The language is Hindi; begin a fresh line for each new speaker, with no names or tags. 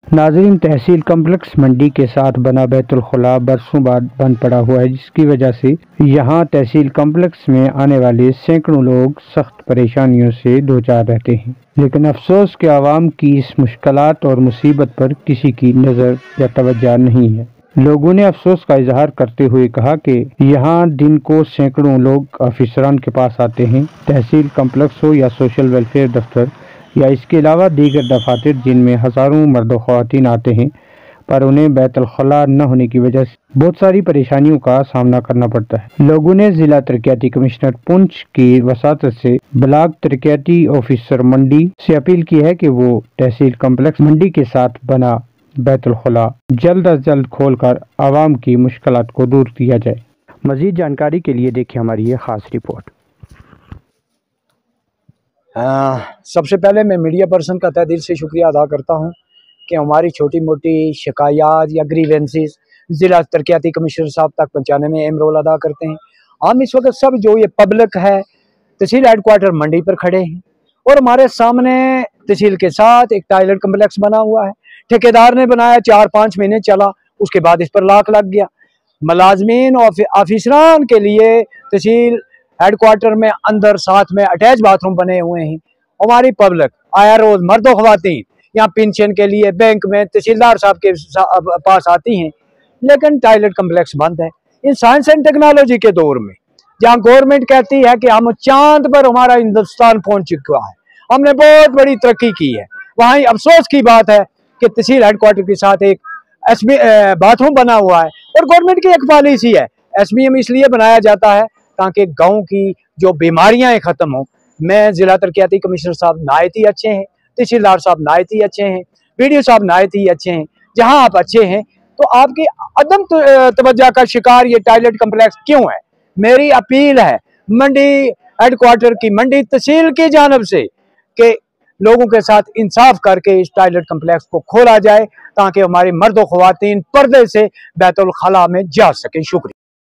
नाज़रीन, तहसील कम्प्लेक्स मंडी के साथ बना बैतुल खुला बरसों बाद बंद पड़ा हुआ है, जिसकी वजह से यहाँ तहसील कम्प्लेक्स में आने वाले सैकड़ों लोग सख्त परेशानियों से दो चार रहते हैं। लेकिन अफसोस के आवाम की इस मुश्किलात और मुसीबत पर किसी की नज़र या तवज्जो नहीं है। लोगों ने अफसोस का इजहार करते हुए कहा कि यहाँ दिन को सैकड़ों लोग अफसरान के पास आते हैं, तहसील कम्प्लेक्स हो या सोशल वेलफेयर दफ्तर या इसके अलावा दीगर दफातर जिनमें हज़ारों मर्द व ख़वातीन आते हैं, पर उन्हें बैतुल खुला न होने की वजह से बहुत सारी परेशानियों का सामना करना पड़ता है। लोगों ने जिला तरक्याती कमिश्नर पुंछ की वसातत से ब्लॉक तरक्याती ऑफिसर मंडी से अपील की है कि वो तहसील कम्प्लेक्स मंडी के साथ बना बैतुल खुला जल्द अज जल्द खोलकर आवाम की मुश्किलात को दूर किया जाए। मज़ीद जानकारी के लिए देखिए हमारी ये खास रिपोर्ट।
सबसे पहले मैं मीडिया पर्सन का तहे दिल से शुक्रिया अदा करता हूं कि हमारी छोटी मोटी शिकायत या ग्रीवेंसेस ज़िला तरक्याती कमिश्नर साहब तक पहुंचाने में अहम रोल अदा करते हैं। हम इस वक्त सब जो ये पब्लिक है तहसील हेडक्वार्टर मंडी पर खड़े हैं और हमारे सामने तहसील के साथ एक टॉयलेट कम्प्लेक्स बना हुआ है। ठेकेदार ने बनाया, 4-5 महीने चला, उसके बाद इस पर लाख लग गया। मुलाजमीन और ऑफिसरान के लिए तहसील हेडक्वार्टर में अंदर साथ में अटैच बाथरूम बने हुए हैं। हमारी पब्लिक आया रोज मर्द ख्वातीन यहाँ पेंशन के लिए बैंक में तहसीलदार साहब के पास आती हैं, लेकिन टॉयलेट कम्प्लेक्स बंद है। इन साइंस एंड टेक्नोलॉजी के दौर में जहाँ गवर्नमेंट कहती है कि हम चांद पर हमारा हिंदुस्तान पहुंच चुका है, हमने बहुत बड़ी तरक्की की है, वहीं अफसोस की बात है कि तहसील हेडक्वार्टर के साथ एक बाथरूम बना हुआ है और गवर्नमेंट की एक पॉलिसी है, SBM इसलिए बनाया जाता है ताकि गांव की जो बीमारियां खत्म हो। मैं जिला तरक्याती कमिश्नर साहब नायत ही अच्छे हैं, तहसीलदार साहब नायत ही अच्छे हैं, BDO साहब नायत ही अच्छे हैं। जहां आप अच्छे हैं तो आपकी अदम तवज्जो का शिकार ये टॉयलेट कम्प्लेक्स क्यों है? मेरी अपील है मंडी हेडक्वार्टर की मंडी तहसील की जानब से कि लोगों के साथ इंसाफ करके इस टॉयलेट कम्प्लेक्स को खोला जाए ताकि हमारे मर्द व ख्वातीन पर्दे से बैतुल खला में जा सकें। शुक्रिया।